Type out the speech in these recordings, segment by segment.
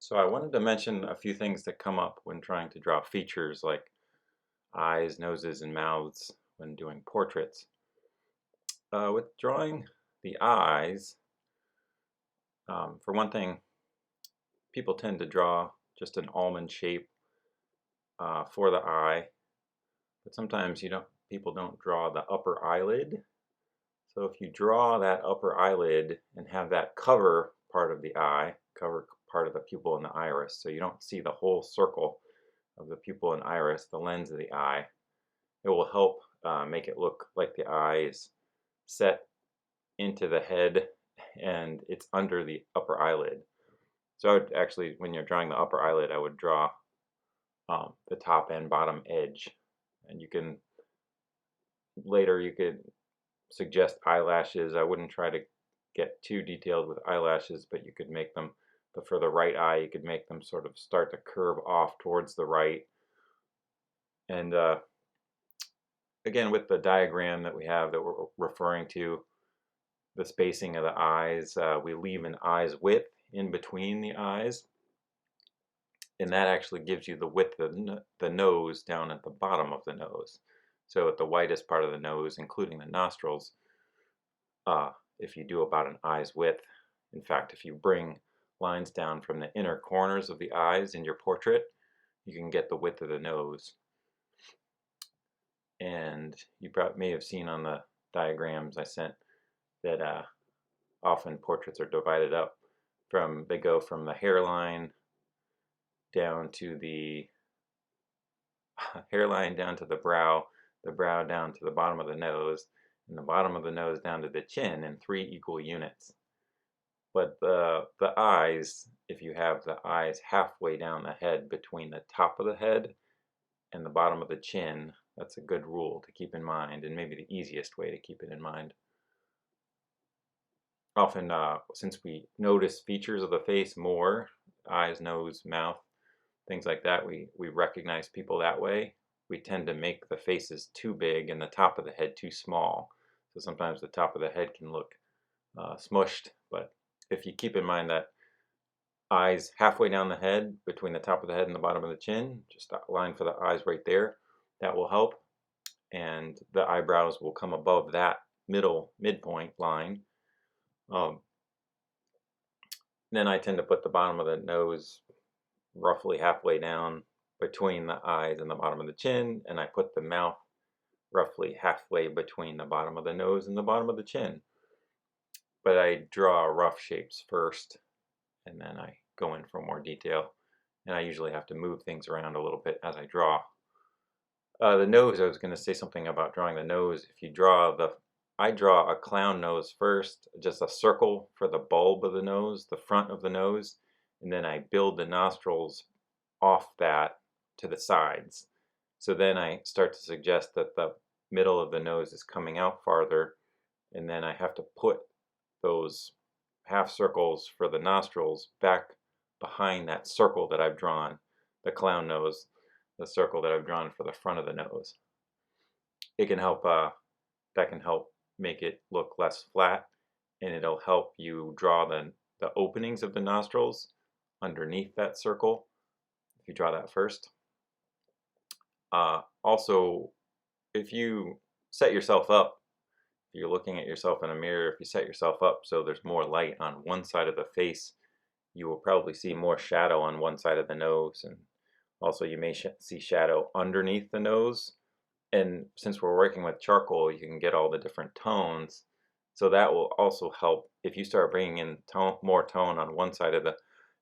So I wanted to mention a few things that come up when trying to draw features like eyes, noses, and mouths when doing portraits. With drawing the eyes, for one thing, people tend to draw just an almond shape for the eye, but sometimes people don't draw the upper eyelid. So if you draw that upper eyelid and have that cover part of the eye, cover part of the pupil and the iris, so you don't see the whole circle of the pupil and iris, the lens of the eye, it will help make it look like the eye is set into the head and it's under the upper eyelid. So I would actually, when you're drawing the upper eyelid, I would draw the top and bottom edge. And you could suggest eyelashes. I wouldn't try to get too detailed with eyelashes, but you could make them, but for the right eye, you could make them sort of start to curve off towards the right. And again, with the diagram that we have that we're referring to, the spacing of the eyes, we leave an eye's width in between the eyes, and that actually gives you the width of the nose down at the bottom of the nose. So at the widest part of the nose, including the nostrils, if you do about an eye's width, in fact, if you bring lines down from the inner corners of the eyes in your portrait, you can get the width of the nose. And you may have seen on the diagrams I sent that often portraits are divided up they go from the hairline down to the hairline down to the brow down to the bottom of the nose, and the bottom of the nose down to the chin in 3 equal units. But the eyes, if you have the eyes halfway down the head between the top of the head and the bottom of the chin, that's a good rule to keep in mind, and maybe the easiest way to keep it in mind. Often, since we notice features of the face more, eyes, nose, mouth, things like that, we recognize people that way. We tend to make the faces too big and the top of the head too small. So sometimes the top of the head can look smushed, but if you keep in mind that eyes halfway down the head, between the top of the head and the bottom of the chin, just a line for the eyes right there, that will help. And the eyebrows will come above that midpoint line. Then I tend to put the bottom of the nose roughly halfway down between the eyes and the bottom of the chin, and I put the mouth roughly halfway between the bottom of the nose and the bottom of the chin. But I draw rough shapes first, and then I go in for more detail, and I usually have to move things around a little bit as I draw. The nose, I was going to say something about drawing the nose. I draw a clown nose first, just a circle for the bulb of the nose, the front of the nose, and then I build the nostrils off that to the sides. So then I start to suggest that the middle of the nose is coming out farther, and then I have to put those half circles for the nostrils back behind that circle that I've drawn, the clown nose, the circle that I've drawn for the front of the nose. It can help, that can help make it look less flat, and it'll help you draw the openings of the nostrils underneath that circle if you draw that first. Also, if you set yourself up, if you're looking at yourself in a mirror, if you set yourself up so there's more light on one side of the face, you will probably see more shadow on one side of the nose, and also you may see shadow underneath the nose. And since we're working with charcoal, you can get all the different tones, so that will also help if you start bringing in more tone on one side of the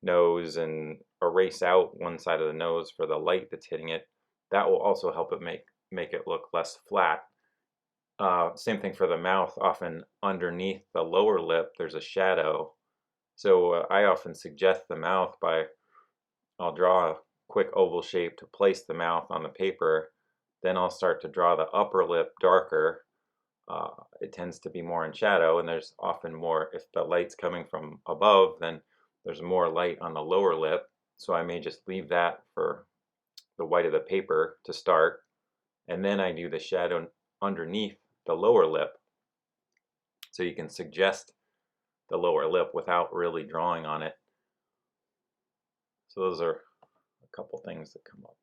nose and erase out one side of the nose for the light that's hitting it. That will also help it make it look less flat. Same thing for the mouth. Often underneath the lower lip there's a shadow, so I often suggest the mouth I'll draw a quick oval shape to place the mouth on the paper. Then I'll start to draw the upper lip darker. It tends to be more in shadow, and there's often more, if the light's coming from above, then there's more light on the lower lip. So I may just leave that for the white of the paper to start, and then I do the shadow underneath the lower lip. So you can suggest the lower lip without really drawing on it. So those are a couple things that come up.